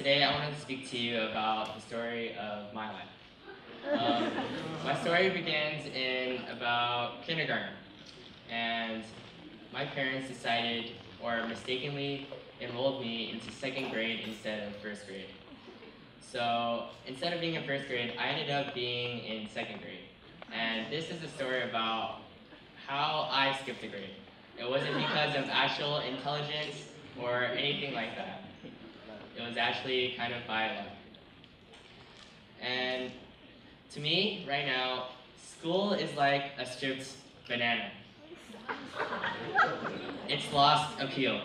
today I wanted to speak to you about the story of my life. Um, my story begins in about kindergarten, and my parents decided, or mistakenly, enrolled me into second grade instead of first grade. So instead of being in first grade, I ended up being in second grade. And this is a story about how I skipped a grade. It wasn't because of actual intelligence or anything like that. It was actually kind of by luck. And to me, right now, school is like a stripped banana. It's lost appeal.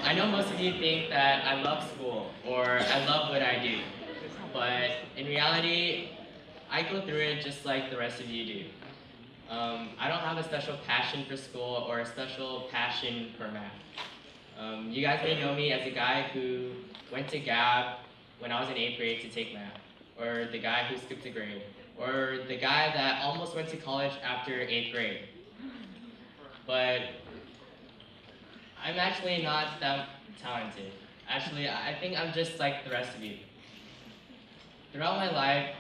I know most of you think that I love school or I love what I do, but in reality, I go through it just like the rest of you do. I don't have a special passion for school or a special passion for math. You guys may know me as a guy who went to Gab when I was in 8th grade to take math, or the guy who skipped a grade, or the guy that almost went to college after 8th grade. But I'm actually not that talented. Actually, I think I'm just like the rest of you. Throughout my life,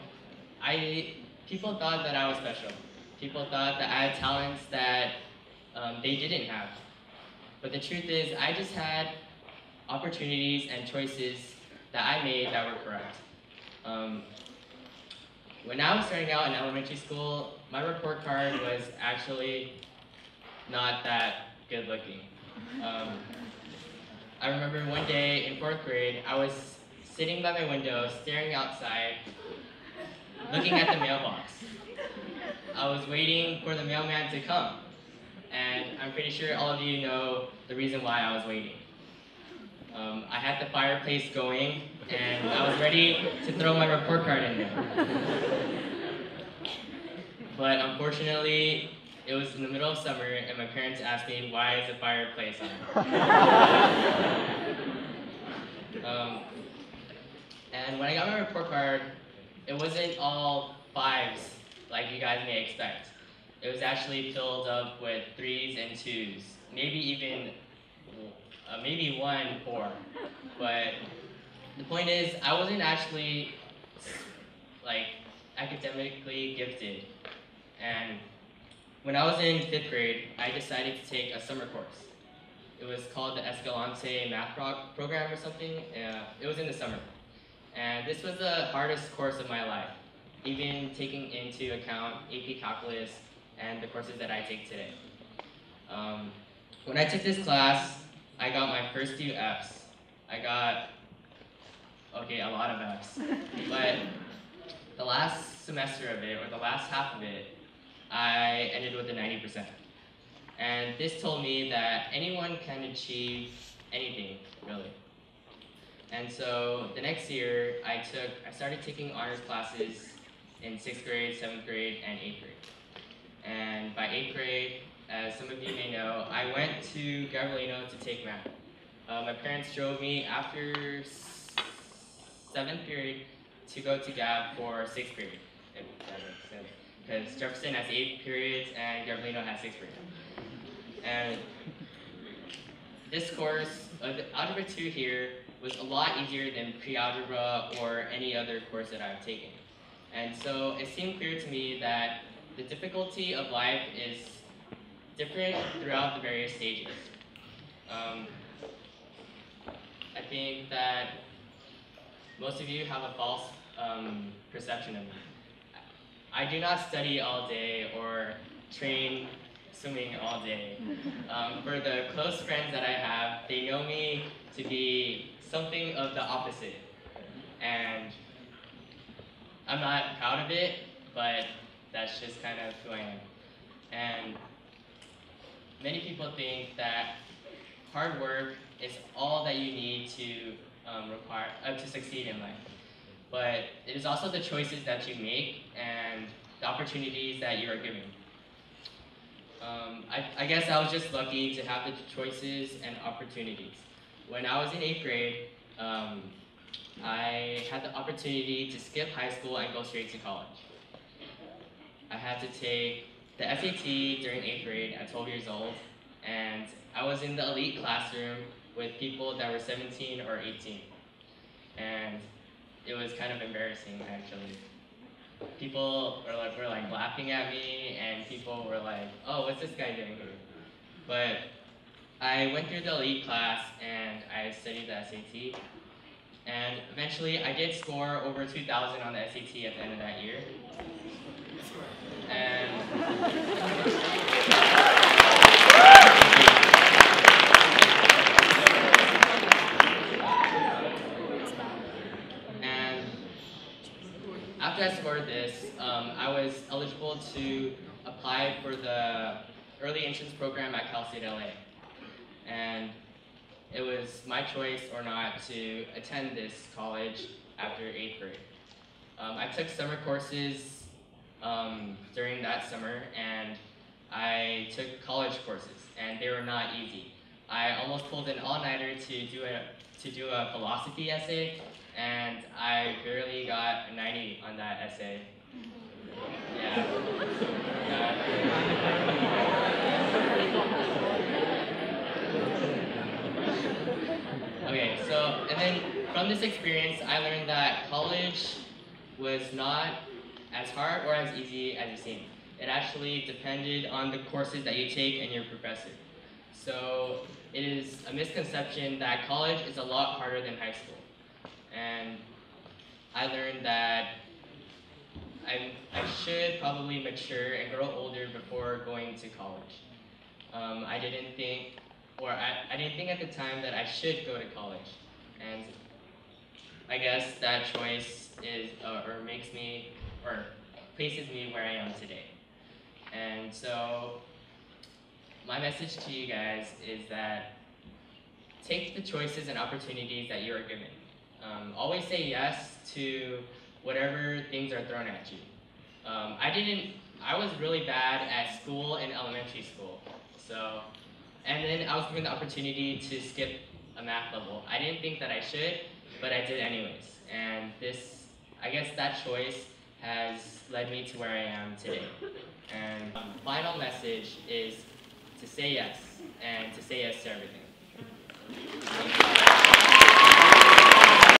people thought that I was special. People thought that I had talents that they didn't have. But the truth is, I just had opportunities and choices that I made that were correct. When I was starting out in elementary school, my report card was actually not that good looking. I remember one day in 4th grade, I was sitting by my window, staring outside, looking at the mailbox. I was waiting for the mailman to come, and I'm pretty sure all of you know the reason why I was waiting. I had the fireplace going, and I was ready to throw my report card in there. But unfortunately, it was in the middle of summer, and my parents asked me, why is the fireplace on? And when I got my report card, it wasn't all 5s like you guys may expect. It was actually filled up with 3s and 2s, maybe even maybe 1 4. But the point is, I wasn't actually like academically gifted. And when I was in 5th grade, I decided to take a summer course. It was called the Escalante Math Program or something. It was in the summer. And this was the hardest course of my life, even taking into account AP Calculus and the courses that I take today. When I took this class, I got my first few Fs. I got, okay, a lot of Fs. But the last semester of it, or the last half of it, I ended with a 90%. And this told me that anyone can achieve anything, really. And so the next year, I started taking honors classes in 6th grade, 7th grade, and 8th grade. And by 8th grade, as some of you may know, I went to Gabrielino to take math. My parents drove me after 7th period to go to Gab for 6th grade, if that makes sense. Because Jefferson has 8 periods and Gabrielino has 6 periods. And this course, Algebra 2 here, was a lot easier than pre-algebra or any other course that I've taken. And so it seemed clear to me that the difficulty of life is different throughout the various stages. I think that most of you have a false perception of me. I do not study all day or train swimming all day. For the close friends that I have, they know me to be something of the opposite. And I'm not proud of it, but that's just kind of who I am. And many people think that hard work is all that you need to to succeed in life. But it is also the choices that you make and the opportunities that you are given. I guess I was just lucky to have the choices and opportunities. When I was in 8th grade, I had the opportunity to skip high school and go straight to college. I had to take the SAT during 8th grade at 12 years old, and I was in the elite classroom with people that were 17 or 18. And it was kind of embarrassing, actually. People were like laughing at me, and people were like, "Oh, what's this guy doing here?" But I went through the elite class and I studied the SAT, and eventually I did score over 2,000 on the SAT at the end of that year. And and after I scored this, I was eligible to apply for the early entrance program at Cal State LA. And it was my choice or not to attend this college after 8th grade. I took summer courses during that summer, and I took college courses, and they were not easy. I almost pulled an all-nighter to do a philosophy essay, and I barely got a 90 on that essay. Yeah. Okay, so, and then from this experience, I learned that college was not as hard or as easy as it seemed. It actually depended on the courses that you take and your professor. So it is a misconception that college is a lot harder than high school. And I learned that I should probably mature and grow older before going to college. I didn't think at the time that I should go to college. And I guess that choice is, or makes me, or places me where I am today. And so, my message to you guys is that take the choices and opportunities that you are given. Always say yes to whatever things are thrown at you. I was really bad at school in elementary school. So, and then I was given the opportunity to skip a math level. I didn't think that I should, but I did anyways. And I guess that choice has led me to where I am today. And final message is to say yes, and to say yes to everything.